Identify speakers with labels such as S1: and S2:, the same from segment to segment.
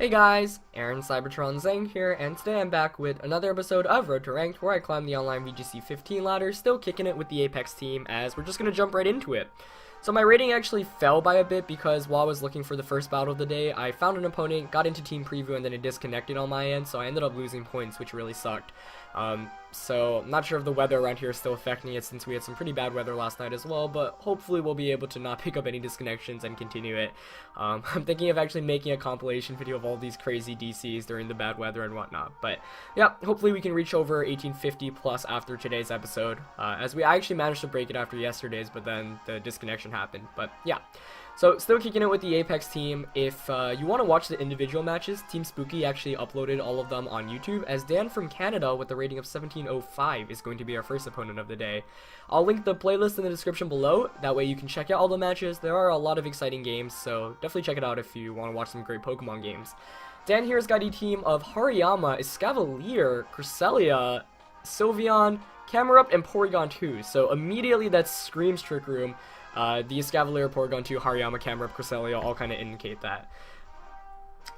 S1: Hey guys, Aaron Cybertron Zang here, and today I'm back with another episode of Road to Ranked, where I climb the online VGC 15 ladder, still kicking it with the Apex team, as we're just gonna jump right into it. So my rating actually fell by a bit because while I was looking for the first battle of the day, I found an opponent, got into team preview, and then it disconnected on my end, so I ended up losing points, which really sucked. So I'm not sure if the weather around here is still affecting it since we had some pretty bad weather last night as well, but hopefully we'll be able to not pick up any disconnections and continue it. I'm thinking of actually making a compilation video of all these crazy DCs during the bad weather and whatnot, but yeah, hopefully we can reach over 1850 plus after today's episode, as I actually managed to break it after yesterday's, but then the disconnection happened. But yeah, so still kicking it with the Apex team. If you want to watch the individual matches, Team Spooky actually uploaded all of them on YouTube, as Dan from Canada with the rating of 1705 is going to be our first opponent of the day. I'll link the playlist in the description below, that way you can check out all the matches. There are a lot of exciting games, so definitely check it out if you want to watch some great Pokemon games. Dan here's got a team of Hariyama, Escavalier, Cresselia, Sylveon, Camerupt, and Porygon 2, so immediately that screams Trick Room. The Escavalier, Porygon 2, Hariyama, Camerupt, Cresselia all kind of indicate that.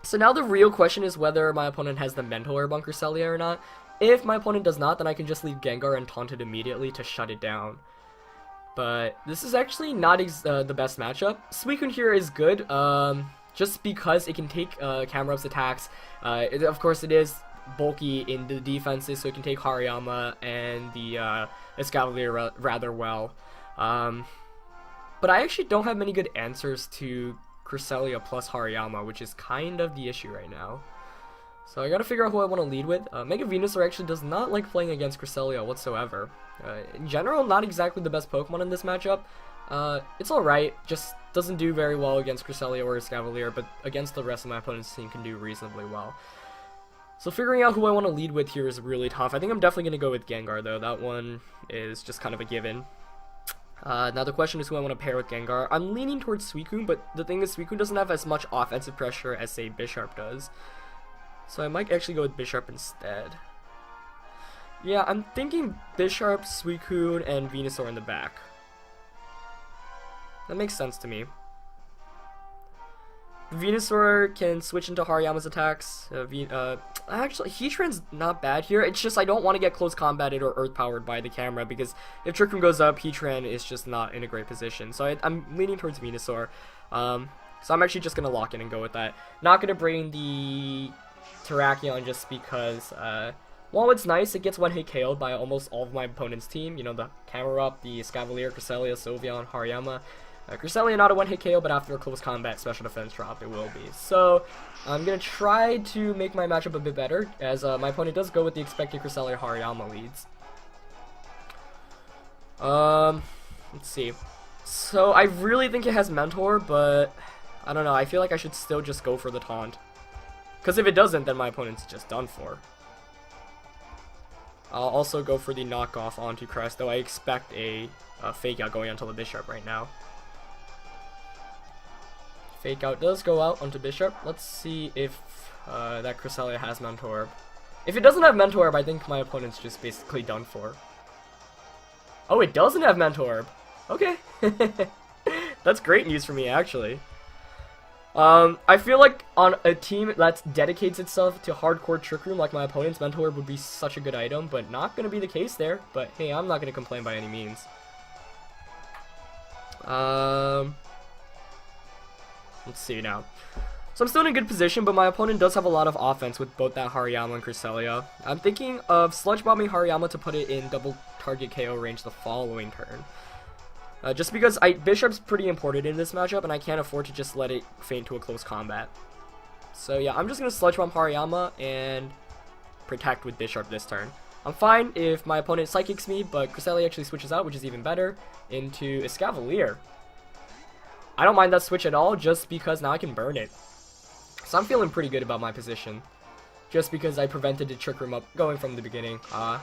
S1: So now the real question is whether my opponent has the Mental Herb on Cresselia or not. If my opponent does not, then I can just leave Gengar and taunt it immediately to shut it down. But this is actually not the best matchup. Suicune here is good, just because it can take Camerupt's attacks. Of course, it is bulky in the defenses, so it can take Hariyama and the Escavalier rather well. But I actually don't have many good answers to Cresselia plus Hariyama, which is kind of the issue right now. So I gotta figure out who I want to lead with. Mega Venusaur actually does not like playing against Cresselia whatsoever. In general, not exactly the best Pokemon in this matchup. It's alright, just doesn't do very well against Cresselia or Escavalier, but against the rest of my opponent's team can do reasonably well. So figuring out who I want to lead with here is really tough. I think I'm definitely going to go with Gengar, though. That one is just kind of a given. Now the question is who I want to pair with Gengar. I'm leaning towards Suicune, but the thing is Suicune doesn't have as much offensive pressure as, say, Bisharp does. So I might actually go with Bisharp instead. Yeah, I'm thinking Bisharp, Suicune, and Venusaur in the back. That makes sense to me. Venusaur can switch into Hariyama's attacks. Actually, Heatran's not bad here. It's just I don't want to get close combated or earth powered by the camera, because if Trick Room goes up, Heatran is just not in a great position. So I'm leaning towards Venusaur. So I'm actually just going to lock in and go with that. Not going to bring the Terrakion just because, while it's nice, it gets one-hit KO'd by almost all of my opponent's team. You know, the Camerupt, the Escavalier, Cresselia, Sylveon, Hariyama. Cresselia not a one-hit KO, but after a close combat special defense drop, it will be. So, I'm going to try to make my matchup a bit better, as my opponent does go with the expected Cresselia Hariyama leads. Let's see. So, I really think it has Mentor, but I don't know, I feel like I should still just go for the taunt. Because if it doesn't, then my opponent's just done for. I'll also go for the knockoff onto Crest, though I expect a fake out going onto the Bisharp right now. Fake out does go out onto Bisharp. Let's see if that Cresselia has Mentor. If it doesn't have Mentor, I think my opponent's just basically done for. Oh, it doesn't have Mentor. Okay. That's great news for me, actually. I feel like on a team that dedicates itself to hardcore Trick Room like my opponent's, Mentor would be such a good item, but not going to be the case there. But hey, I'm not going to complain by any means. Let's see now. So I'm still in a good position, but my opponent does have a lot of offense with both that Hariyama and Cresselia. I'm thinking of Sludge Bombing Hariyama to put it in double target KO range the following turn. Just because Bisharp's pretty important in this matchup, and I can't afford to just let it faint to a close combat. So yeah, I'm just going to Sludge Bomb Hariyama and protect with Bisharp this turn. I'm fine if my opponent Psychics me, but Cresselia actually switches out, which is even better, into Escavalier. I don't mind that switch at all, just because now I can burn it. So I'm feeling pretty good about my position, just because I prevented the Trick Room up going from the beginning. And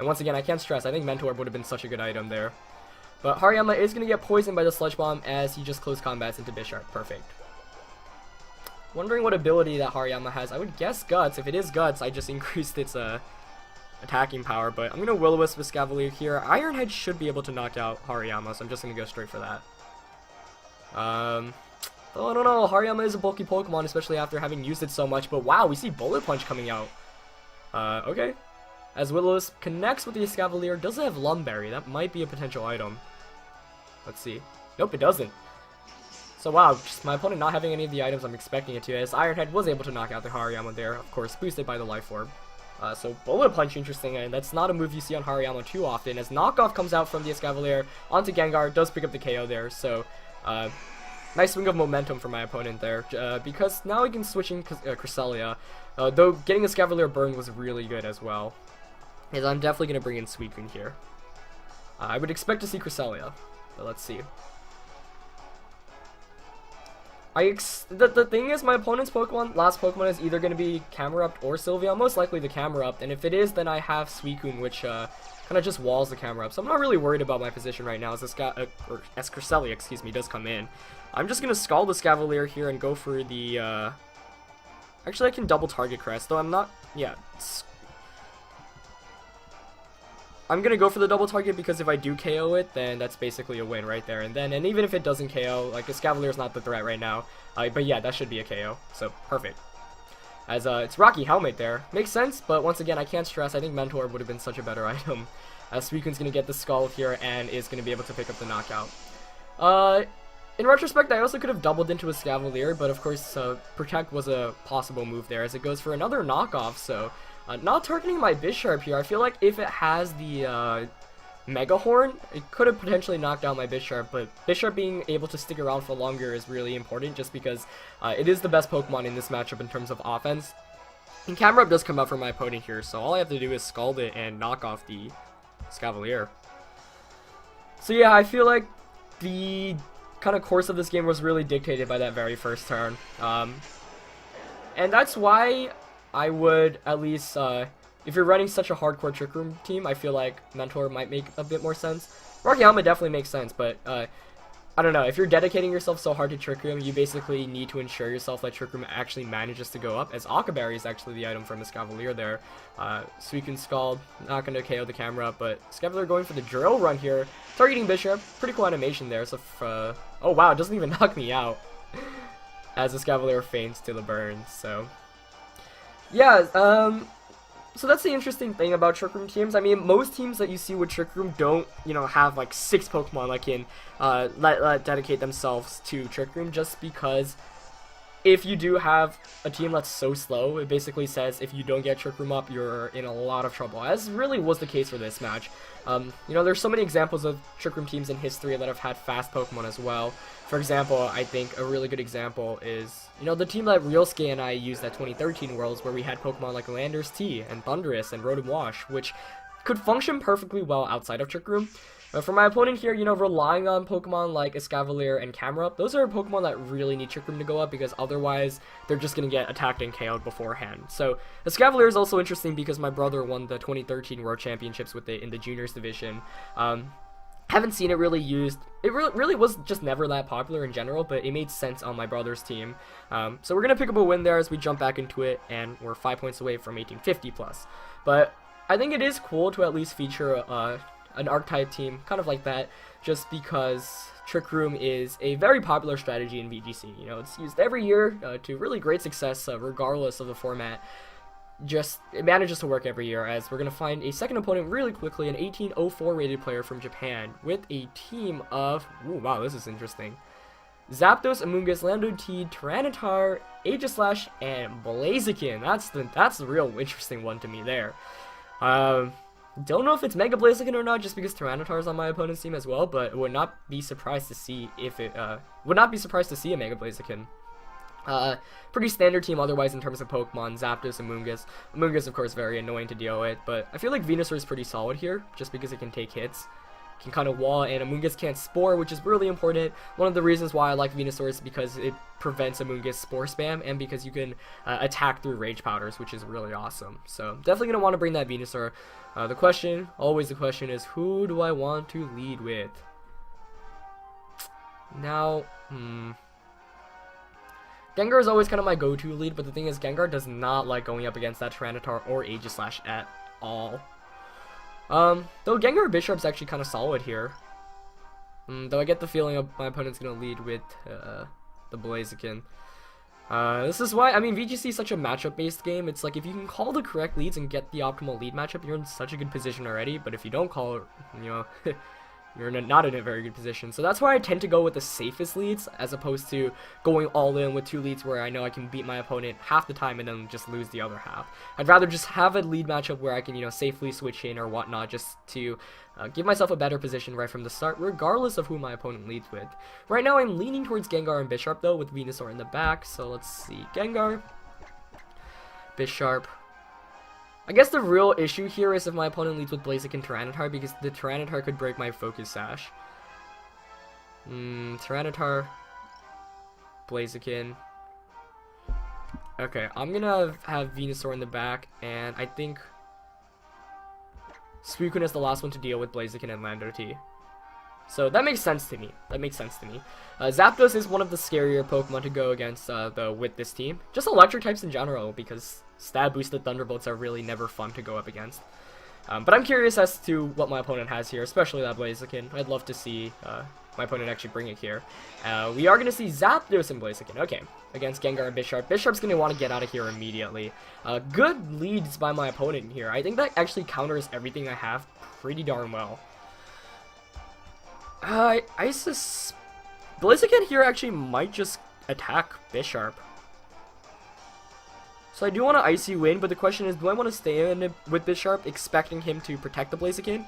S1: once again, I can't stress, I think Mentor would have been such a good item there. But Hariyama is going to get poisoned by the Sludge Bomb as he just close combats into Bisharp. Perfect. Wondering what ability that Hariyama has. I would guess Guts. If it is Guts, I just increased its attacking power. But I'm going to Will-O-Wisp with Escavalier here. Iron Head should be able to knock out Hariyama, so I'm just going to go straight for that. Though I don't know, Hariyama is a bulky Pokemon, especially after having used it so much, but wow, we see Bullet Punch coming out. Okay. As Willows connects with the Escavalier, does it have Lumberry? That might be a potential item. Let's see. Nope, it doesn't. So wow, just my opponent not having any of the items I'm expecting it to, as Ironhead was able to knock out the Hariyama there, of course, boosted by the Life Orb. So Bullet Punch, interesting, and that's not a move you see on Hariyama too often, as Knockoff comes out from the Escavalier onto Gengar, does pick up the KO there, so nice swing of momentum for my opponent there, because now he can switch in Cresselia, though getting Escavalier burned was really good as well, as I'm definitely going to bring in Suicune here. I would expect to see Cresselia, but let's see. The thing is, my opponent's last Pokemon is either going to be Camerupt or Sylveon, most likely the Camerupt, and if it is, then I have Suicune, which kind of just walls the Camerupt, so I'm not really worried about my position right now as this guy, as Cresselia, excuse me, does come in. I'm just going to Scald the Escavalier here and go for the, actually I can double target Crest, though I'm not, yeah, I'm gonna go for the double target because if I do KO it, then that's basically a win right there. And even if it doesn't KO, like Escavalier's not the threat right now. But yeah, that should be a KO. So perfect. As it's Rocky Helmet there, makes sense. But once again, I can't stress. I think Mentor would have been such a better item. Suicune's gonna get the Scald here and is gonna be able to pick up the knockout. In retrospect, I also could have doubled into Escavalier, but of course, Protect was a possible move there as it goes for another knockoff. So. Not targeting my Bisharp here. I feel like if it has the Mega Horn, it could have potentially knocked out my Bisharp, but Bisharp being able to stick around for longer is really important just because it is the best Pokemon in this matchup in terms of offense. And Camerupt does come out for my opponent here, so all I have to do is Scald it and knock off the Escavalier. So yeah, I feel like the kind of course of this game was really dictated by that very first turn. And that's why I would at least, if you're running such a hardcore Trick Room team, I feel like Mentor might make a bit more sense. Rocky Helmet definitely makes sense, but I don't know, if you're dedicating yourself so hard to Trick Room, you basically need to ensure yourself that Trick Room actually manages to go up, as Akaberry is actually the item from Escavalier there. Suicune Scald, not going to KO the camera, but Escavalier going for the Drill Run here, targeting Bisharp, pretty cool animation there, so oh wow, it doesn't even knock me out, as Escavalier feints to the burn, so. Yeah, so that's the interesting thing about Trick Room teams. I mean, most teams that you see with Trick Room don't, you know, have like 6 Pokemon that can dedicate themselves to Trick Room, just because if you do have a team that's so slow, it basically says if you don't get Trick Room up, you're in a lot of trouble, as really was the case for this match. You know, there's so many examples of Trick Room teams in history that have had fast Pokemon as well. For example, I think a really good example is, you know, the team that Ryosuke and I used at 2013 Worlds, where we had Pokemon like Landorus T and Thundurus and Rotom Wash, which could function perfectly well outside of Trick Room. For my opponent here, you know, relying on Pokemon like Escavalier and Camerupt, those are Pokemon that really need Trick Room to go up, because otherwise they're just going to get attacked and KO'd beforehand. So Escavalier is also interesting because my brother won the 2013 World Championships with it in the Juniors division. Haven't seen it really used. It really was just never that popular in general, but it made sense on my brother's team. So we're going to pick up a win there as we jump back into it, and we're 5 points away from 1850 plus. But I think it is cool to at least feature an Archetype team, kind of like that, just because Trick Room is a very popular strategy in VGC. You know, it's used every year to really great success, regardless of the format. Just, it manages to work every year, as we're going to find a second opponent really quickly, an 1804 rated player from Japan, with a team of, ooh, wow, this is interesting, Zapdos, Amoonguss, Landorus, Tyranitar, Aegislash, and Blaziken. That's the real interesting one to me there. Don't know if it's Mega Blaziken or not, just because Tyranitar is on my opponent's team as well, but would not be surprised to see if it, would not be surprised to see a Mega Blaziken. Pretty standard team otherwise in terms of Pokemon, Zapdos, Amoonguss. Amoonguss, of course, very annoying to deal with, but I feel like Venusaur is pretty solid here, just because it can take hits. Can kind of wall, and Amoonguss can't Spore, which is really important. One of the reasons why I like Venusaur is because it prevents Amoonguss Spore spam, and because you can attack through Rage Powders, which is really awesome. So definitely going to want to bring that Venusaur. The question, always the question, is who do I want to lead with? Now, Gengar is always kind of my go-to lead, but the thing is, Gengar does not like going up against that Tyranitar or Aegislash at all. Though Gengar Bisharp's actually kind of solid here. Though I get the feeling of my opponent's going to lead with the Blaziken. This is why, I mean, VGC is such a matchup-based game. It's like, if you can call the correct leads and get the optimal lead matchup, you're in such a good position already. But if you don't call, you know, you're not in a very good position. So that's why I tend to go with the safest leads, as opposed to going all in with 2 leads where I know I can beat my opponent half the time and then just lose the other half. I'd rather just have a lead matchup where I can, you know, safely switch in or whatnot, just to give myself a better position right from the start, regardless of who my opponent leads with. Right now, I'm leaning towards Gengar and Bisharp, though, with Venusaur in the back. So let's see. Gengar, Bisharp. I guess the real issue here is if my opponent leads with Blaziken Tyranitar, because the Tyranitar could break my Focus Sash. Tyranitar, Blaziken. Okay, I'm gonna have Venusaur in the back, and I think Suicune is the last one to deal with Blaziken and Lando T. So that makes sense to me. Zapdos is one of the scarier Pokemon to go against with this team. Just electric types in general, because stab boosted Thunderbolts are really never fun to go up against. But I'm curious as to what my opponent has here, especially that Blaziken. I'd love to see my opponent actually bring it here. We are going to see Zapdos and Blaziken. Okay, against Gengar and Bisharp. Bisharp's going to want to get out of here immediately. Good leads by my opponent here. I think that actually counters everything I have pretty darn well. Blaziken here actually might just attack Bisharp. So I do want to Icy Wind, but the question is, do I want to stay in with Bisharp, expecting him to protect the Blaziken?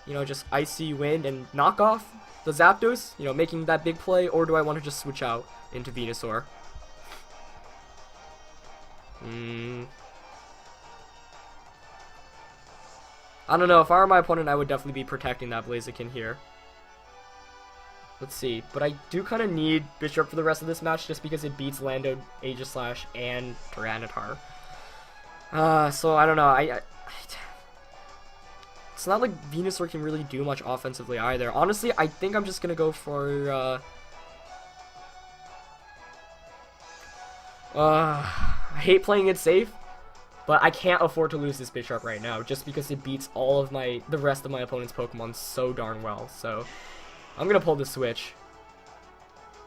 S1: You know, just Icy Wind and knock off the Zapdos, you know, making that big play, or do I want to just switch out into Venusaur? I don't know, if I were my opponent, I would definitely be protecting that Blaziken here. Let's see, but I do kind of need Bisharp for the rest of this match just because it beats Lando, Aegislash, and Tyranitar. So I don't know, it's not like Venusaur can really do much offensively either. Honestly, I think I'm just gonna go for, I hate playing it safe, but I can't afford to lose this Bisharp right now just because it beats all of the rest of my opponent's Pokemon so darn well, so I'm gonna pull the switch,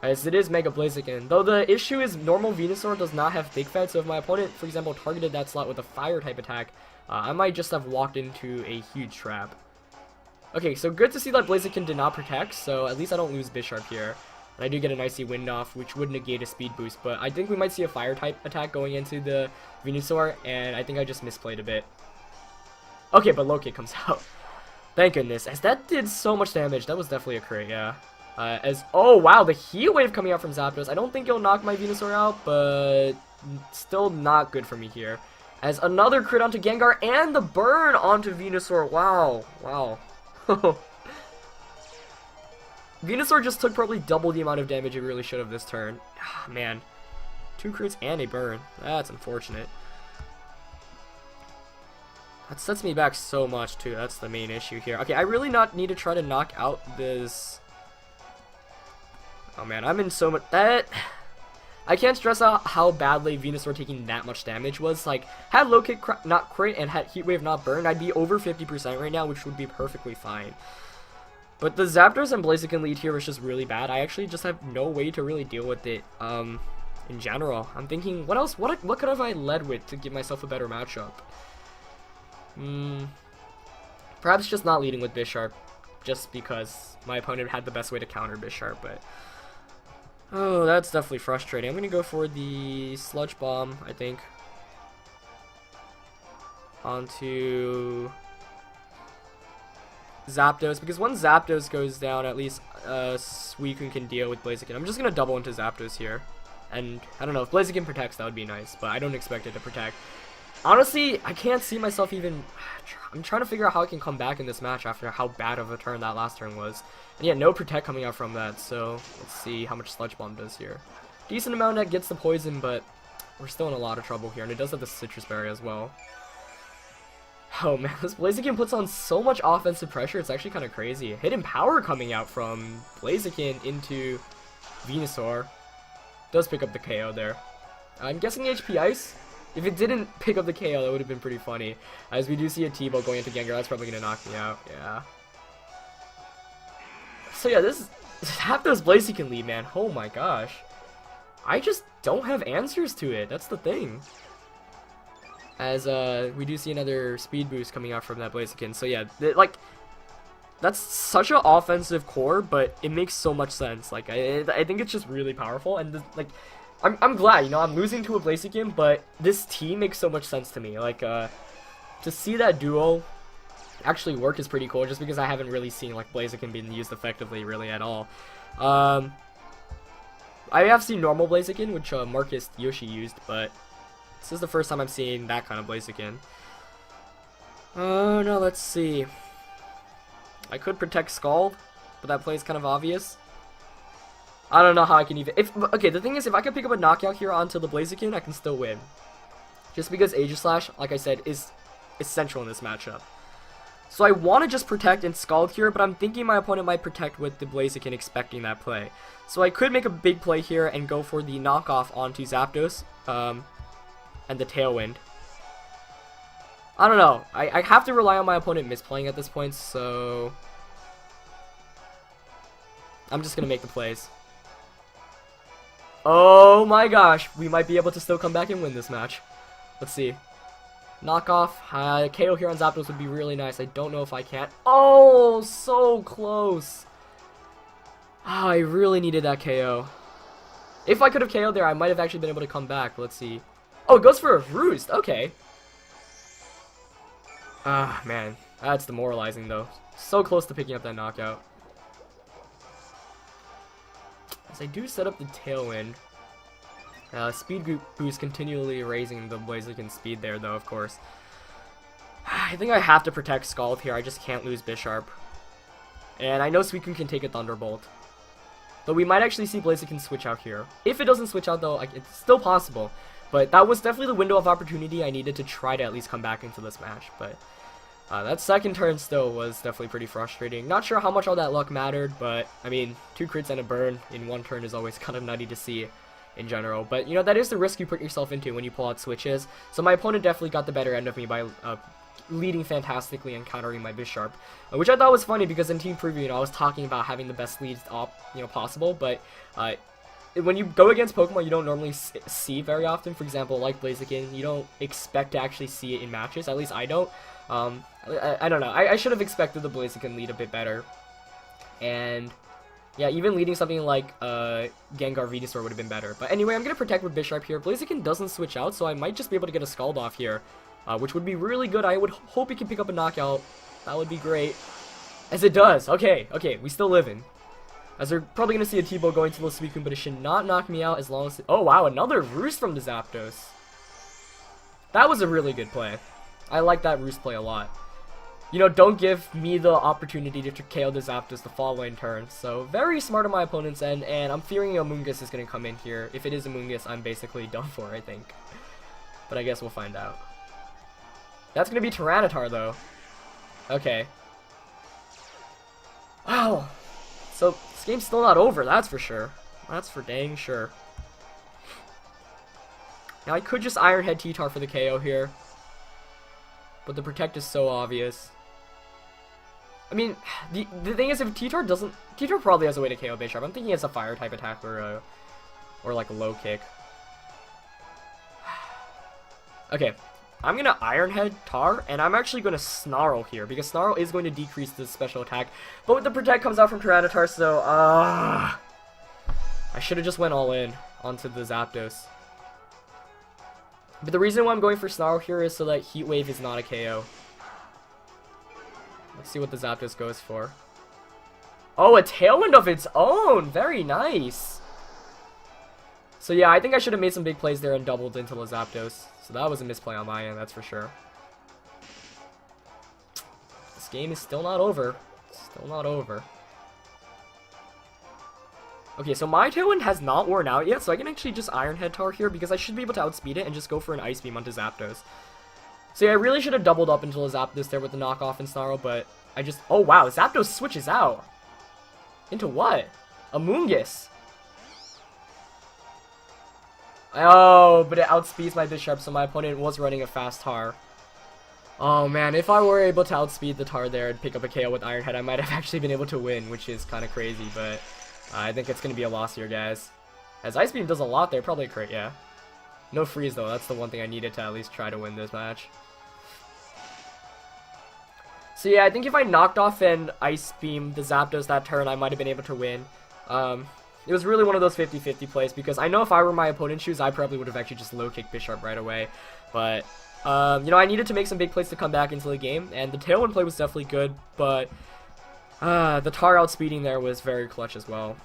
S1: as it is Mega Blaziken. Though the issue is normal Venusaur does not have Big Fed, so if my opponent, for example, targeted that slot with a Fire type attack, I might just have walked into a huge trap. Okay, so good to see that Blaziken did not protect, so at least I don't lose Bisharp here. And I do get an Icy Wind off, which would negate a speed boost, but I think we might see a Fire type attack going into the Venusaur, and I think I just misplayed a bit. Okay, but Low Kick comes out. Thank goodness, as that did so much damage. That was definitely a crit, yeah. Oh wow, the Heat Wave coming out from Zapdos. I don't think it'll knock my Venusaur out, but still not good for me here. As another crit onto Gengar and the burn onto Venusaur. Wow, wow. Venusaur just took probably double the amount of damage it really should have this turn. Ah, man. 2 crits and a burn. That's unfortunate. That sets me back so much, too. That's the main issue here. Okay, I really need to try to knock out this. Oh, man, I'm in so much. I can't stress out how badly Venusaur taking that much damage was. Like, had Low Kick not crit and had Heat Wave not burn, I'd be over 50% right now, which would be perfectly fine. But the Zapdos and Blaziken lead here was just really bad. I actually just have no way to really deal with it, in general. I'm thinking, what else? What could have I led with to give myself a better matchup? Perhaps just not leading with Bisharp, just because my opponent had the best way to counter Bisharp, but oh, that's definitely frustrating. I'm gonna go for the Sludge Bomb, I think, onto Zapdos, because when Zapdos goes down, at least Suicune can deal with Blaziken. I'm just gonna double into Zapdos here, and I don't know, if Blaziken protects, that would be nice, but I don't expect it to protect. Honestly, I can't see myself even. I'm trying to figure out how I can come back in this match after how bad of a turn that last turn was. And yeah, no protect coming out from that, so let's see how much Sludge Bomb does here. Decent amount that gets the poison, but we're still in a lot of trouble here, and it does have the Citrus Berry as well. Oh man, this Blaziken puts on so much offensive pressure, it's actually kind of crazy. Hidden Power coming out from Blaziken into Venusaur. Does pick up the KO there. I'm guessing HP Ice. If it didn't pick up the KO, that would have been pretty funny. As we do see a T-Bow going into Gengar, that's probably going to knock me out. Yeah. So yeah, this Zapdos Blaziken lead, man. Oh my gosh. I just don't have answers to it. That's the thing. As we do see another speed boost coming out from that Blaziken. So yeah, like, that's such an offensive core, but it makes so much sense. Like, I think it's just really powerful, and like, I'm glad, you know, I'm losing to a Blaziken, but this team makes so much sense to me. Like, to see that duo actually work is pretty cool, just because I haven't really seen like Blaziken being used effectively really at all. I have seen normal Blaziken, which Marcus Yoshi used, but this is the first time I'm seeing that kind of Blaziken. Oh no, let's see. I could protect Scald, but that play is kind of obvious. I don't know how I can even... Okay, the thing is, if I can pick up a knockout here onto the Blaziken, I can still win. Just because Aegislash, like I said, is essential in this matchup. So I want to just protect and Scald here, but I'm thinking my opponent might protect with the Blaziken, expecting that play. So I could make a big play here and go for the knockoff onto Zapdos, and the Tailwind. I don't know. I have to rely on my opponent misplaying at this point, so I'm just going to make the plays. Oh my gosh, we might be able to still come back and win this match. Let's see. Knockoff, KO here on Zapdos would be really nice. I don't know if I can. Oh, so close. Oh, I really needed that KO. If I could have KO'd there, I might have actually been able to come back. Let's see. Oh, it goes for a Roost. Okay. Ah, man. That's demoralizing, though. So close to picking up that knockout. As I do set up the Tailwind. Speed boost continually raising the Blaziken speed there, though, of course. I think I have to protect Scald here. I just can't lose Bisharp. And I know Suicune can take a Thunderbolt. But we might actually see Blaziken switch out here. If it doesn't switch out, though, it's still possible. But that was definitely the window of opportunity I needed to try to at least come back into this match. But that second turn still was definitely pretty frustrating. Not sure how much all that luck mattered, but, I mean, 2 crits and a burn in one turn is always kind of nutty to see in general. But, you know, that is the risk you put yourself into when you pull out switches. So my opponent definitely got the better end of me by leading fantastically and countering my Bisharp, which I thought was funny because in team preview, you know, I was talking about having the best leads possible, but when you go against Pokemon you don't normally see very often, for example, like Blaziken, you don't expect to actually see it in matches. At least I don't. I don't know. I should have expected the Blaziken lead a bit better. And yeah, even leading something like Gengar Venusaur would have been better. But anyway, I'm going to protect with Bisharp here. Blaziken doesn't switch out, so I might just be able to get a Scald off here, which would be really good. I would hope he can pick up a knockout. That would be great. As it does. Okay, we still living. As they're probably going to see a T-Bow going to the Suicune, but it should not knock me out as long as... Oh, wow, another Roost from the Zapdos. That was a really good play. I like that Roost play a lot. You know, don't give me the opportunity to KO the Zapdos the following turn. So, very smart on my opponent's end, and I'm fearing Amoonguss is going to come in here. If it is Amoonguss, I'm basically done for, I think. But I guess we'll find out. That's going to be Tyranitar, though. Okay. Wow. So, this game's still not over, that's for sure. That's for dang sure. Now, I could just Iron Head T-Tar for the KO here. But the Protect is so obvious. I mean, the thing is, if T-Tar doesn't... T-Tar probably has a way to KO Bisharp. I'm thinking he has a Fire-type attack or like a low kick. Okay. I'm going to Iron Head Tar, and I'm actually going to Snarl here, because Snarl is going to decrease the special attack. But with the Protect comes out from Tyranitar, so, I should have just went all in onto the Zapdos. But the reason why I'm going for Snarl here is so that Heat Wave is not a KO. Let's see what the Zapdos goes for. Oh, a Tailwind of its own! Very nice! So yeah, I think I should have made some big plays there and doubled into the Zapdos. So that was a misplay on my end, that's for sure. This game is still not over. Still not over. Okay, so my Tailwind has not worn out yet, so I can actually just Iron Head Tar here because I should be able to outspeed it and just go for an Ice Beam onto Zapdos. So yeah, I really should have doubled up into the Zapdos there with the knockoff and Snarl, but I just... Oh wow, Zapdos switches out! Into what? Amoonguss! Oh, but it outspeeds my Bisharp, so my opponent was running a fast Tar. Oh man, if I were able to outspeed the Tar there and pick up a KO with Iron Head, I might have actually been able to win, which is kind of crazy, but I think it's going to be a loss here, guys. As Ice Beam does a lot there, probably a crit, yeah. No freeze, though. That's the one thing I needed to at least try to win this match. So yeah, I think if I knocked off an Ice Beam, the Zapdos that turn, I might have been able to win. It was really one of those 50-50 plays, because I know if I were my opponent's shoes, I probably would have actually just low-kicked Bisharp right away. But, you know, I needed to make some big plays to come back into the game, and the Tailwind play was definitely good, but the Tar outspeeding there was very clutch as well.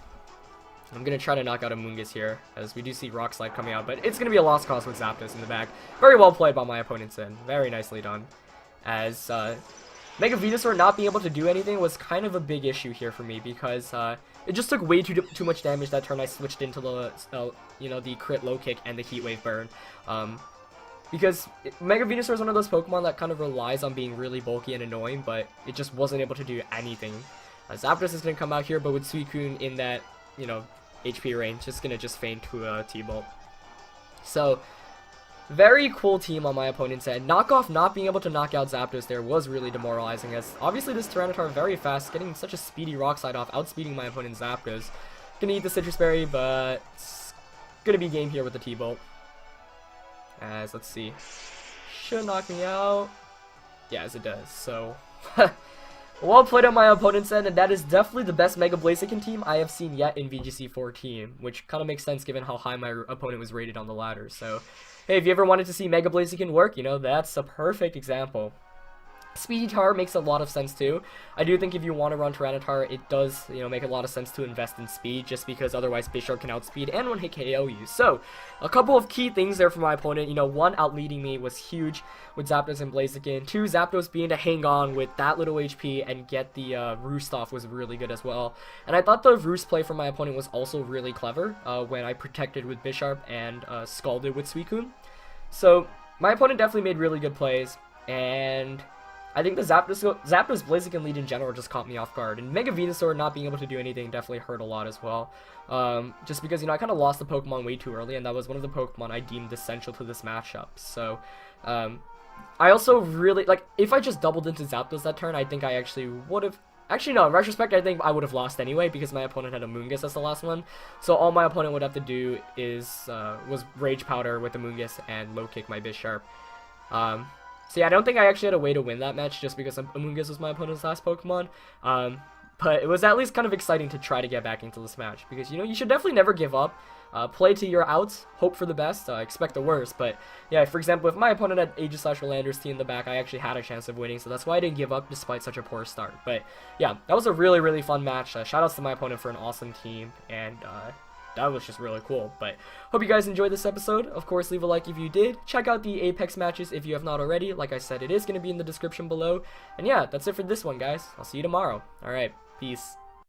S1: I'm going to try to knock out a Mungus here, as we do see Rock Slide coming out, but it's going to be a lost cause with Zapdos in the back. Very well played by my opponent's end. Very nicely done. As Mega Venusaur not being able to do anything was kind of a big issue here for me, because it just took way too much damage that turn I switched into the, you know, the crit low kick and the Heat Wave burn. Because Mega Venusaur is one of those Pokemon that kind of relies on being really bulky and annoying, but it just wasn't able to do anything. Zapdos is going to come out here, but with Suicune in that, you know, HP range, it's going to just feint to a T-Bolt. So, very cool team on my opponent's end. Knockoff not being able to knock out Zapdos there was really demoralizing, as obviously this Tyranitar very fast, getting such a speedy Rock Slide off, outspeeding my opponent's Zapdos. Gonna eat the Citrus Berry, but it's gonna be game here with the T-Bolt. As, let's see, should knock me out. Yes, it does. So, well played on my opponent's end, and that is definitely the best Mega Blaziken team I have seen yet in VGC 14, which kind of makes sense given how high my opponent was rated on the ladder. So, hey, if you ever wanted to see Mega Blaziken work, you know, that's a perfect example. Speedy Tar makes a lot of sense too. I do think if you want to run Tyranitar, it does, you know, make a lot of sense to invest in speed, just because otherwise Bisharp can outspeed and one-hit KO you. So, a couple of key things there for my opponent. You know, one, outleading me was huge with Zapdos and Blaziken. Two, Zapdos being to hang on with that little HP and get the Roost off was really good as well. And I thought the Roost play from my opponent was also really clever when I protected with Bisharp and Scalded with Suicune. So, my opponent definitely made really good plays, and I think the Zapdos Blaziken lead in general just caught me off guard, and Mega Venusaur not being able to do anything definitely hurt a lot as well. Just because, you know, I kind of lost the Pokemon way too early, and that was one of the Pokemon I deemed essential to this matchup. So, I also really, like, if I just doubled into Zapdos that turn, I think I actually would have. Actually, no, in retrospect, I think I would have lost anyway, because my opponent had a Mungus as the last one. So all my opponent would have to do is was Rage Powder with the Mungus and low kick my Bisharp. So yeah, I don't think I actually had a way to win that match, just because Amoonguss was my opponent's last Pokemon. But it was at least kind of exciting to try to get back into this match, because, you know, you should definitely never give up. Play to your outs, hope for the best, expect the worst. But yeah, for example, if my opponent had Aegislash-Rolander's T in the back, I actually had a chance of winning, so that's why I didn't give up despite such a poor start. But yeah, that was a really, really fun match. Shoutouts to my opponent for an awesome team, and that was just really cool. But hope you guys enjoyed this episode. Of course, leave a like if you did. Check out the Apex matches if you have not already. Like I said, it is going to be in the description below. And yeah, that's it for this one, guys. I'll see you tomorrow. Alright, peace.